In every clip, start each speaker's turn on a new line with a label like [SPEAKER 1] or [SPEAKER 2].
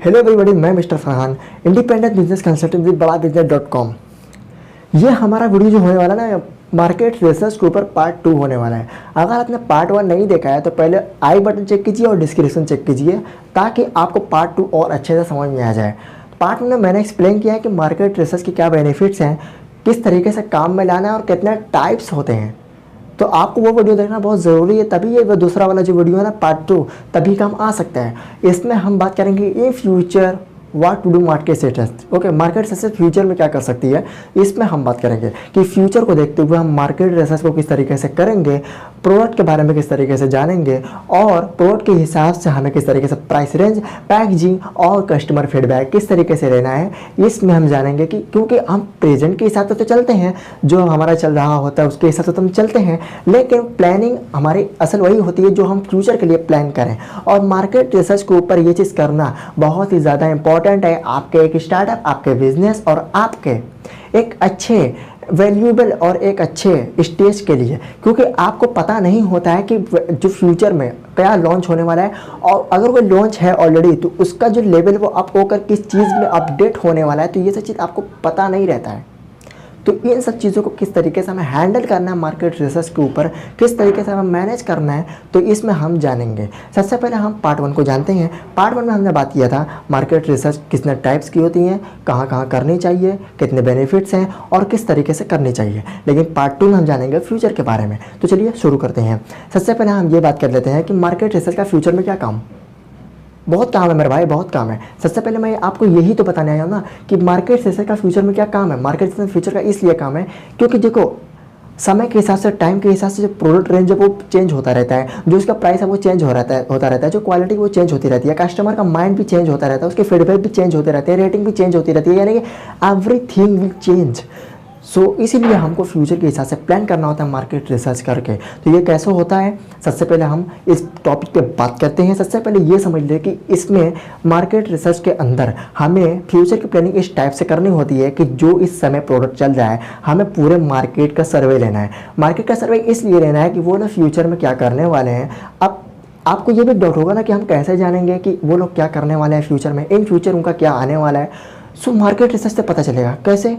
[SPEAKER 1] Hello everybody, मैं mister Farhan, independent business consultant with बड़ा बिजनेस.com। ये हमारा वीडियो जो होने वाला ना, मार्केट रिसर्च के ऊपर पार्ट 2 होने वाला है। अगर आपने पार्ट 1 नहीं देखा है तो पहले आई बटन चेक कीजिए और डिस्क्रिप्शन चेक कीजिए ताकि आपको पार्ट 2 और अच्छे से समझ में आ जाए। पार्ट 1 में मैंने एक्सप्लेन किया है कि मार्केट रिसर्च के क्या बेनिफिट्स हैं, किस तरीके से काम में लाना है और कितने टाइप्स होते हैं। तो आपको वो वीडियो देखना बहुत ज़रूरी है, तभी ये दूसरा वाला जो वीडियो है ना पार्ट 2 तभी काम आ सकता है। इसमें हम बात करेंगे in future what to do market research. Okay, market research future में क्या कर सकती है, इसमें हम बात करेंगे कि फ्यूचर को देखते हुए हम मार्केट रिसर्च को किस तरीके से करेंगे, प्रोडक्ट के बारे में किस तरीके से जानेंगे और प्रोडक्ट के हिसाब से हमें किस तरीके से प्राइस रेंज, पैकेजिंग और कस्टमर फीडबैक किस तरीके से लेना है, इसमें हम जानेंगे कि क्योंकि हम प्रेजेंट के हिसाब से तो चलते हैं, जो हमारा चल रहा होता है उसके हिसाब से तो हम चलते हैं, लेकिन प्लानिंग हमारी असल वही होती है जो हम फ्यूचर के लिए प्लान करें। और मार्केट रिसर्च के ऊपर ये चीज़ करना बहुत ही ज़्यादा इंपॉर्टेंट है आपके एक स्टार्टअप, आपके बिजनेस और आपके एक अच्छे वैल्यूएबल और एक अच्छे स्टेज के लिए, क्योंकि आपको पता नहीं होता है कि जो फ्यूचर में क्या लॉन्च होने वाला है और अगर कोई लॉन्च है ऑलरेडी तो उसका जो लेवल वो अप होकर किस चीज़ में अपडेट होने वाला है, तो ये सब चीज़ आपको पता नहीं रहता है। तो इन सब चीज़ों को किस तरीके से हमें हैंडल करना है मार्केट रिसर्च के ऊपर, किस तरीके से हमें मैनेज करना है, तो इसमें हम जानेंगे। सबसे पहले हम पार्ट 1 को जानते हैं। पार्ट 1 में हमने बात किया था मार्केट रिसर्च कितने टाइप्स की होती हैं, कहाँ कहाँ करनी चाहिए, कितने बेनिफिट्स हैं और किस तरीके से करनी चाहिए। लेकिन पार्ट 2 में हम जानेंगे फ्यूचर के बारे में। तो चलिए शुरू करते हैं। सबसे पहले हम ये बात कर लेते हैं कि मार्केट रिसर्च का फ्यूचर में क्या काम। बहुत काम है मेरे भाई, बहुत काम है। सबसे पहले मैं आपको यही तो बताने आया हूँ ना कि मार्केट रिसर्च का फ्यूचर में क्या काम है। मार्केट रिसर्च फ्यूचर का इसलिए काम है क्योंकि देखो समय के हिसाब से, टाइम के हिसाब से जो प्रोडक्ट रेंज है वो चेंज होता रहता है, जो उसका प्राइस है वो चेंज होता रहता है, जो क्वालिटी वो चेंज होती रहती है, कस्टमर का माइंड भी चेंज होता रहता है, उसके फीडबैक भी चेंज होते रहते हैं, रेटिंग भी चेंज होती रहती है, यानी कि एवरीथिंग विल चेंज। सो इसीलिए हमको फ्यूचर के हिसाब से प्लान करना होता है मार्केट रिसर्च करके। तो ये कैसे होता है, सबसे पहले हम इस टॉपिक पे बात करते हैं। सबसे पहले ये समझ लें कि इसमें मार्केट रिसर्च के अंदर हमें फ्यूचर की प्लानिंग इस टाइप से करनी होती है कि जो इस समय प्रोडक्ट चल रहा है हमें पूरे मार्केट का सर्वे लेना है। मार्केट का सर्वे इसलिए लेना है कि वो ना फ्यूचर में क्या करने वाले हैं। अब आपको ये भी डाउट होगा ना कि हम कैसे जानेंगे कि वो लोग क्या करने वाले हैं फ्यूचर में, इन फ्यूचर उनका क्या आने वाला है। सो मार्केट रिसर्च से पता चलेगा। कैसे,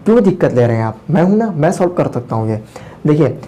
[SPEAKER 1] क्यों दिक्कत ले रहे हैं आप, मैं हूं ना, मैं सॉल्व कर सकता हूं ये। देखिए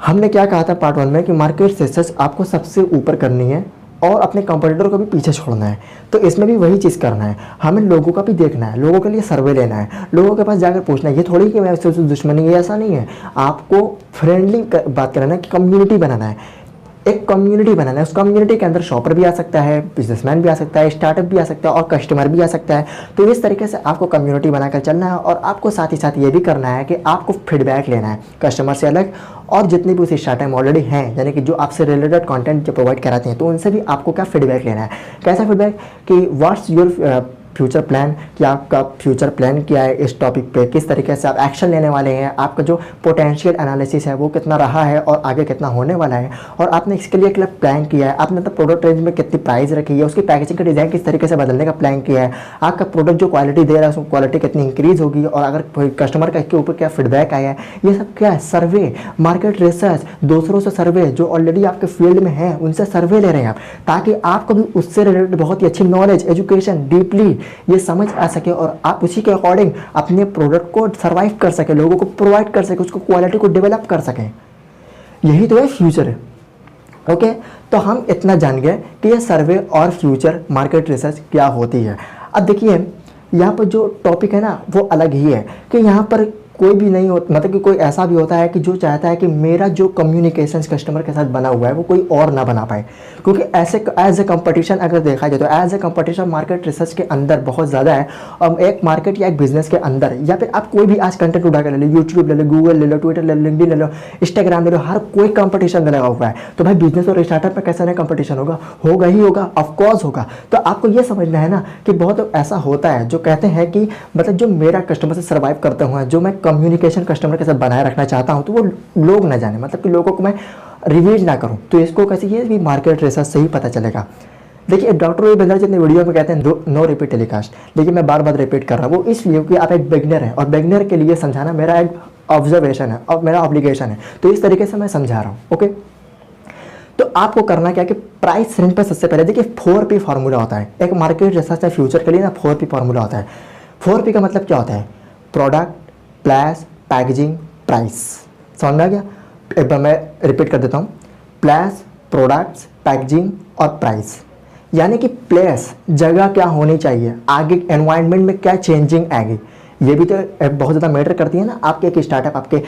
[SPEAKER 1] हमने क्या कहा था पार्ट 1 में कि मार्केट रिसर्च आपको सबसे ऊपर करनी है और अपने कंपटीटर को भी पीछे छोड़ना है। तो इसमें भी वही चीज़ करना है, हमें लोगों का भी देखना है, लोगों के लिए सर्वे लेना है, लोगों के पास जाकर पूछना है। ये थोड़ी कि मैं उससे दुश्मनी है, ऐसा नहीं है। आपको फ्रेंडली बात करना है कि कम्युनिटी बनाना है, एक कम्युनिटी बनाना है। उस कम्युनिटी के अंदर शॉपर भी आ सकता है, बिजनेसमैन भी आ सकता है, स्टार्टअप भी आ सकता है और कस्टमर भी आ सकता है। तो इस तरीके से आपको कम्युनिटी बनाकर चलना है और आपको साथ ही साथ ये भी करना है कि आपको फीडबैक लेना है कस्टमर से अलग और जितने भी उस स्टार्टअप ऑलरेडी हैं, यानी कि जो आपसे रिलेटेड कंटेंट जो प्रोवाइड कराते हैं, तो उनसे भी आपको क्या फीडबैक लेना है। कैसा फीडबैक कि व्हाट्स योर फ्यूचर प्लान, कि आपका फ्यूचर प्लान क्या है इस टॉपिक पे, किस तरीके से आप एक्शन लेने वाले हैं, आपका जो पोटेंशियल एनालिसिस है वो कितना रहा है और आगे कितना होने वाला है, और आपने इसके लिए क्या प्लान किया है, आपने तो प्रोडक्ट रेंज में कितनी प्राइस रखी है, उसकी पैकेजिंग का डिज़ाइन किस तरीके से बदलने का प्लान किया है, आपका प्रोडक्ट जो क्वालिटी दे रहा है उसमें क्वालिटी कितनी इंक्रीज होगी और अगर कस्टमर का इसके ऊपर क्या फीडबैक आया है। ये सब क्या है, सर्वे, मार्केट रिसर्च, दूसरों से सर्वे, जो ऑलरेडी आपके फील्ड में है उनसे सर्वे ले रहे हैं आप, ताकि आपको भी उससे रिलेटेड बहुत ही अच्छी नॉलेज, एजुकेशन, डीपली ये समझ आ सके और आप उसी के अकॉर्डिंग अपने प्रोडक्ट को सर्वाइव कर सके, लोगों को प्रोवाइड कर सके, उसको क्वालिटी को डेवलप कर सकें। यही तो है फ्यूचर। ओके, तो हम इतना जान गए कि ये सर्वे और फ्यूचर मार्केट रिसर्च क्या होती है। अब देखिए यहाँ पर जो टॉपिक है ना वो अलग ही है कि यहाँ पर कोई भी नहीं हो, मतलब कि कोई ऐसा भी होता है कि जो चाहता है कि मेरा जो कम्युनिकेशन कस्टमर के साथ बना हुआ है वो कोई और ना बना पाए, क्योंकि ऐसे एज ए कंपटीशन अगर देखा जाए तो as a competition market research के अंदर बहुत ज़्यादा है। और एक मार्केट या एक बिजनेस के अंदर, या फिर आप कोई भी आज कंटेंट उठा कर ले लो, यूट्यूब ले लो, गूगल ले लो, ट्विटर ले लो, लिंक्डइन ले लो, इंस्टाग्राम ले लो, हर कोई कंपटीशन लगा हुआ है। तो भाई बिजनेस और स्टार्टअप में कैसा नहीं कंपटीशन होगा, होगा ही होगा, ऑफकोर्स होगा। तो आपको ये समझना है ना कि बहुत ऐसा होता है जो कहते हैं कि मतलब जो मेरा कस्टमर से सर्वाइव करते हुए, जो मैं कम्युनिकेशन कस्टमर के साथ बनाए रखना चाहता हूं, तो वो लोग ना जाने, मतलब कि लोगों को मैं रिवील ना करूं। तो इसको कैसे, ये भी मार्केट रिसर्च से ही पता चलेगा। देखिए डॉक्टर रवि बंदर जी ने वीडियो में कहते हैं नो रिपीट टेलीकास्ट, लेकिन मैं बार बार रिपीट कर रहा हूँ। वो इसलिए कि आप एक बिगिनर हैं और बिगिनर के लिए समझाना मेरा एक ऑब्जर्वेशन है और मेरा ऑब्लिगेशन है। तो इस तरीके से मैं समझा रहा हूँ। ओके, तो आपको करना क्या है कि प्राइस रेंज पर सबसे पहले देखिए 4P फार्मूला होता है एक मार्केट रिसर्च फ्यूचर के लिए ना। 4P फार्मूला होता है। 4P का मतलब क्या होता है? Product, place, packaging, price. समझ में आ गया? एक बार मैं रिपीट कर देता हूँ। प्लेस, प्रोडक्ट्स, पैकेजिंग और प्राइस। यानी कि प्लेस जगह क्या होनी चाहिए, आगे एनवायरनमेंट में क्या चेंजिंग आएगी, ये भी तो बहुत ज़्यादा मैटर करती है ना आपके एक स्टार्टअप, आपके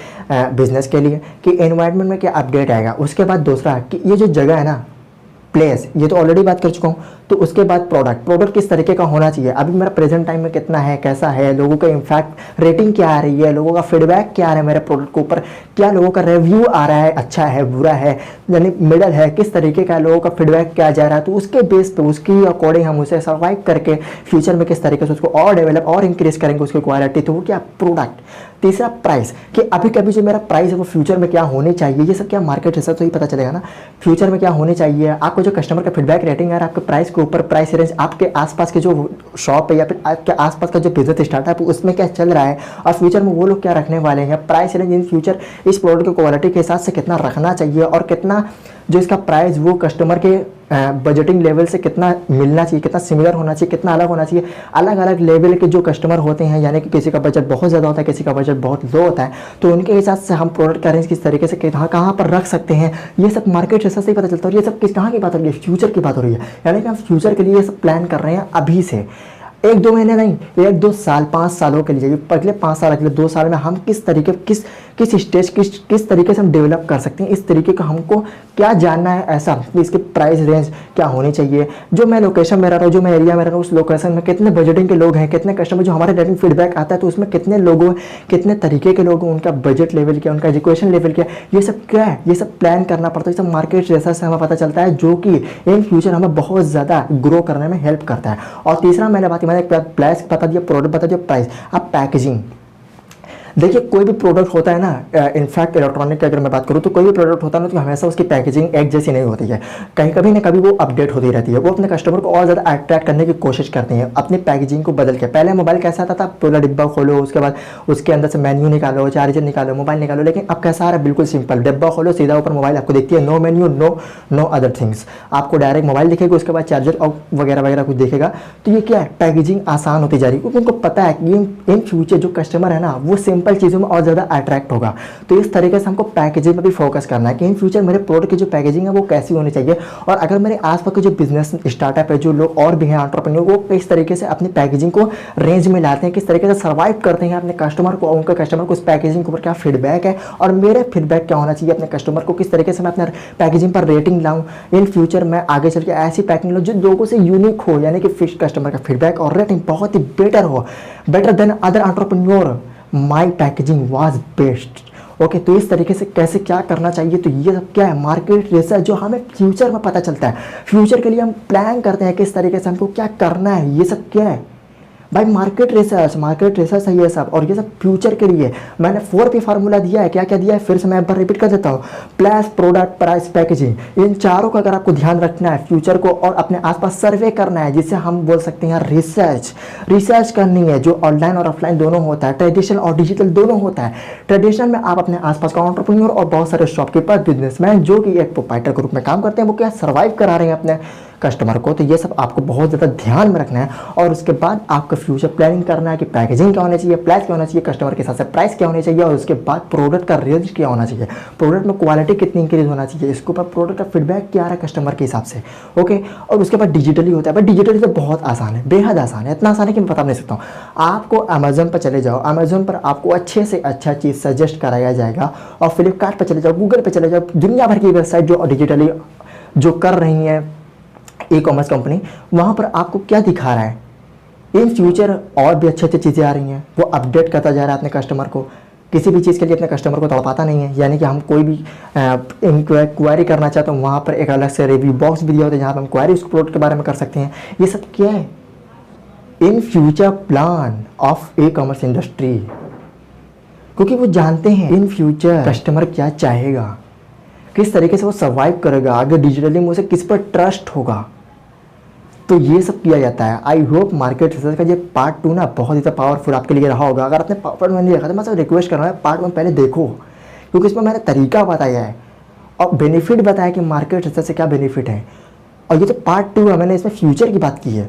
[SPEAKER 1] बिजनेस के लिए, कि एनवायरनमेंट में क्या अपडेट आएगा। उसके बाद दूसरा कि ये जो जगह है ना, प्लेस, ये तो ऑलरेडी बात कर चुका हूँ। तो उसके बाद प्रोडक्ट, प्रोडक्ट किस तरीके का होना चाहिए, अभी मेरा प्रेजेंट टाइम में कितना है, कैसा है, लोगों का इम्पैक्ट रेटिंग क्या आ रही है, लोगों का फीडबैक क्या आ रहा है मेरे प्रोडक्ट के ऊपर, क्या लोगों का रिव्यू आ रहा है, अच्छा है, बुरा है, यानी मिडल है, किस तरीके का लोगों का फीडबैक क्या जा रहा है। तो उसके बेस पे, उसकी अकॉर्डिंग हम उसे सर्वाइव करके फ्यूचर में किस तरीके से उसको और डेवलप और इंक्रीज करेंगे उसकी क्वालिटी। तो वो क्या? प्रोडक्ट। तीसरा प्राइस, कि अभी कभी जो मेरा प्राइस है वो फ्यूचर में क्या होनी चाहिए, ये सब क्या मार्केट रिसर्च तो ही पता चलेगा ना। फ्यूचर में क्या होनी चाहिए, आपको जो कस्टमर का फीडबैक रेटिंग है आपके प्राइस के ऊपर, प्राइस रेंज आपके आसपास के जो शॉप है या फिर आपके आसपास का जो बिजनेस स्टार्टअप है उसमें क्या चल रहा है, और फ्यूचर में वो लोग क्या रखने वाले हैं। प्राइस रेंज इन फ्यूचर इस प्रोडक्ट की क्वालिटी के हिसाब से कितना रखना चाहिए, और कितना जो इसका प्राइस वो कस्टमर के बजटिंग लेवल से कितना मिलना चाहिए, कितना सिमिलर होना चाहिए, कितना अलग होना चाहिए। अलग अलग लेवल के जो कस्टमर होते हैं, यानी कि किसी का बजट बहुत ज़्यादा होता है, किसी का बजट बहुत लो होता है, तो उनके हिसाब से हम प्रोडक्ट का रेंज किस तरीके से कहाँ कहाँ पर रख सकते हैं, ये सब मार्केट रिसर्च से ही पता चलता है। और ये सब किस कहाँ की बात हो रही है? फ्यूचर की बात हो रही है। यानी कि हम फ्यूचर के लिए ये सब प्लान कर रहे हैं अभी से, 1-2 महीने नहीं, 1-2 साल, 5 सालों के लिए, अगले 5 साल, अगले 2 साल में हम किस तरीके, किस स्टेज, किस तरीके से हम डेवलप कर सकते हैं। इस तरीके का हमको क्या जानना है, ऐसा कि इसके प्राइस रेंज क्या होनी चाहिए, जो मैं लोकेशन में रह रहा हूँ, जो मैं एरिया में रह रहा हूँ, उस लोकेशन में कितने बजटिंग के लोग हैं, कितने कस्टमर, जो हमारे रेटिंग फीडबैक आता है तो उसमें कितने लोगों, कितने तरीके के लोग हैं, उनका बजट लेवल क्या, उनका एजुकेशन लेवल क्या, ये सब क्या है, ये सब प्लान करना पड़ता है। ये सब मार्केट रिसर्च से हमें पता चलता है, जो कि इन फ्यूचर हमें बहुत ज़्यादा ग्रो करने में हेल्प करता है। और तीसरा मैंने प्लेस बता दिया, प्रोडक्ट बता दिया, प्राइस। अब पैकेजिंग, देखिए कोई भी प्रोडक्ट होता है ना, इनफैक्ट इलेक्ट्रॉनिक की अगर मैं बात करूँ तो कोई भी प्रोडक्ट होता है ना, तो हमेशा उसकी पैकेजिंग एक जैसी नहीं होती है, कहीं कभी ना कभी वो अपडेट होती रहती है। वो अपने कस्टमर को और ज़्यादा अट्रैक्ट करने की कोशिश करते हैं अपनी पैकेजिंग को बदल के। पहले मोबाइल कैसा आता था, पूरा डिब्बा खोलो, उसके बाद उसके अंदर से मेन्यू निकालो, चार्जर निकालो, मोबाइल निकालो, लेकिन अब कैसा आ रहा है, बिल्कुल सिंपल, डिब्बा खोलो, सीधा ऊपर मोबाइल आपको देखती है, no menu, no other things, आपको डायरेक्ट मोबाइल दिखेगा, उसके बाद चार्जर और वगैरह वगैरह कुछ दिखेगा। तो ये क्या है, पैकेजिंग आसान होती जा रही है, क्योंकि उनको पता है कि इन फ्यूचर जो कस्टमर है ना, वो सिंपल चीज़ों में और ज़्यादा अट्रैक्ट होगा। तो इस तरीके से हमको पैकेजिंग पर भी फोकस करना है कि इन फ्यूचर मेरे प्रोडक्ट की जो पैकेजिंग है वो कैसी होनी चाहिए, और अगर मेरे आसपास के जो बिजनेस स्टार्टअप है, जो लोग और भी हैं एंटरप्रेन्योर, वो किस तरीके से अपनी पैकेजिंग को रेंज में लाते हैं, किस तरीके से सर्वाइव करते हैं अपने कस्टमर को, उनके कस्टमर को उस पैकेजिंग के ऊपर क्या फीडबैक है, और मेरे फीडबैक क्या होना चाहिए अपने कस्टमर को, किस तरीके से मैं अपने पैकेजिंग पर रेटिंग लाऊं। इन फ्यूचर मैं आगे चल के ऐसी पैकिंग लाऊं जो लोगों से यूनिक हो, यानी कि फिक्स कस्टमर का फीडबैक और रेटिंग बहुत ही बेटर हो, better than other entrepreneur, my packaging was best. Okay, तो इस तरीके से कैसे क्या करना चाहिए, तो ये सब क्या है, मार्केट रिसर्च, जो हमें फ्यूचर में पता चलता है। फ्यूचर के लिए हम प्लान करते हैं किस तरीके से हमको क्या करना है, ये सब क्या है भाई, मार्केट रिसर्च है ये सब। और ये सब फ्यूचर के लिए मैंने 4P फार्मूला दिया है, क्या क्या दिया है, फिर से मैं एक बार रिपीट कर देता हूँ। प्लेस, प्रोडक्ट, प्राइस, पैकेजिंग, इन चारों का अगर आपको ध्यान रखना है फ्यूचर को, और अपने आसपास सर्वे करना है, जिससे हम बोल सकते हैं रिसर्च करनी है, जो ऑनलाइन और ऑफलाइन दोनों होता है, ट्रेडिशनल और डिजिटल दोनों होता है। ट्रेडिशनल में आप अपने आसपास का एंटरप्रेन्योर और बहुत सारे शॉपकीपर, बिजनेसमैन जो कि एक प्रोप्राइटर के रूप में काम करते हैं, वो क्या सर्वाइव करा रहे हैं अपने कस्टमर को। तो ये सब आपको बहुत ज़्यादा ध्यान में रखना है, और उसके बाद आपका फ्यूचर प्लानिंग करना है कि पैकेजिंग क्या होनी चाहिए, प्राइस क्या होना चाहिए, कस्टमर के साथ साथ प्राइस क्या होनी चाहिए, और उसके बाद प्रोडक्ट का रेंज क्या होना चाहिए, प्रोडक्ट में क्वालिटी कितनी इंक्रीज होना चाहिए, इसके ऊपर प्रोडक्ट का फीडबैक क्या आ रहा है कस्टमर के हिसाब से। ओके, और उसके बाद डिजिटली होता है, बट डिजिटली तो बहुत आसान है, बेहद आसान है, इतना आसान है कि मैं बता नहीं सकता हूँ। आपको अमेजोन पर चले जाओ, अमेजोन पर आपको अच्छे से अच्छा चीज़ सजेस्ट कराया जाएगा, और फ्लिपकार्ट पर चले जाओ, गूगल पर चले जाओ, दुनिया भर की वेबसाइट जो डिजिटली जो कर रही हैं ई कॉमर्स कंपनी, वहाँ पर आपको क्या दिखा रहा है, इन फ्यूचर और भी अच्छी अच्छी चीज़ें आ रही हैं, वो अपडेट करता जा रहा है अपने कस्टमर को, किसी भी चीज़ के लिए अपने कस्टमर को तड़पाता नहीं है। यानी कि हम कोई भी इंक्वायरी करना चाहते हैं, वहाँ पर एक अलग से रिव्यू बॉक्स भी दिया होता है, जहाँ पर हम क्वायरी उस प्रोडक्ट के बारे में कर सकते हैं। ये सब क्या है, in future plan of e commerce industry, क्योंकि वो जानते हैं इन फ्यूचर कस्टमर क्या चाहेगा, किस तरीके से वो सर्वाइव करेगा, आगे डिजिटली में उसे किस पर ट्रस्ट होगा। तो ये सब किया जाता है। आई होप मार्केट रिसर्च का ये पार्ट 2 ना बहुत ज़्यादा पावरफुल आपके लिए रहा होगा। अगर आपने पार्ट 1 नहीं देखा तो मैं सब रिक्वेस्ट कर रहा हूँ पार्ट 1 पहले देखो, क्योंकि इसमें मैंने तरीका बताया है, और बेनिफिट बताया कि मार्केट रिसर्च से क्या बेनिफिट है। और ये तो पार्ट 2 है, मैंने इसमें फ्यूचर की बात की है।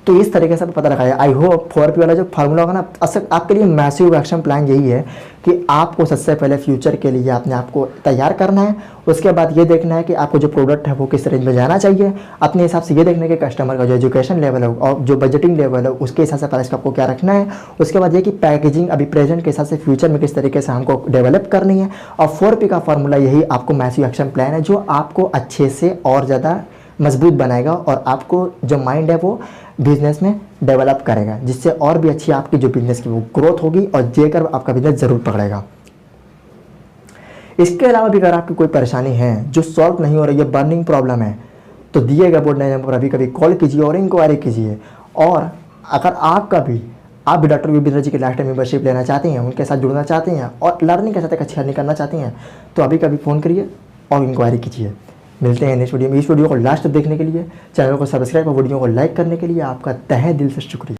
[SPEAKER 1] तो इस तरीके से पता लगाया। आई होप 4P वाला जो फार्मूला होगा ना, असल आपके लिए मैसिव एक्शन प्लान यही है कि आपको सबसे पहले फ्यूचर के लिए अपने आप को तैयार करना है। उसके बाद ये देखना है कि आपको जो प्रोडक्ट है वो किस रेंज में जाना चाहिए। अपने हिसाब से ये देखना है कि कस्टमर का जो एजुकेशन लेवल है और जो बजटिंग लेवल है उसके हिसाब से प्राइस का आपको क्या रखना है। उसके बाद ये कि पैकेजिंग अभी प्रेजेंट के हिसाब से फ्यूचर में किस तरीके से हमको डेवलप करनी है। और 4P का फार्मूला यही आपको मैसिव एक्शन प्लान है जो आपको अच्छे से और ज़्यादा मजबूत बनाएगा और आपको जो माइंड है वो बिजनेस में डेवलप करेगा, जिससे और भी अच्छी आपकी जो बिजनेस की वो ग्रोथ होगी और जेकर आपका बिजनेस ज़रूर पकड़ेगा। इसके अलावा भी अगर आपकी कोई परेशानी है जो सॉल्व नहीं हो रही है, बर्निंग प्रॉब्लम है, तो दिए गए बोर्ड नंबर पर अभी कभी कॉल कीजिए और इंक्वायरी कीजिए। और अगर आप भी डॉक्टर वीरेंद्र जी की लाइफ टाइम मेंबरशिप लेना चाहते हैं, उनके साथ जुड़ना चाहते हैं और लर्निंग के साथ एक अच्छी अर्निंग करना चाहते हैं, तो अभी कभी फ़ोन करिए और इंक्वायरी कीजिए। मिलते हैं नेक्स्ट वीडियो में। इस वीडियो को लास्ट तक देखने के लिए, चैनल को सब्सक्राइब और वीडियो को लाइक करने के लिए आपका तहे दिल से शुक्रिया।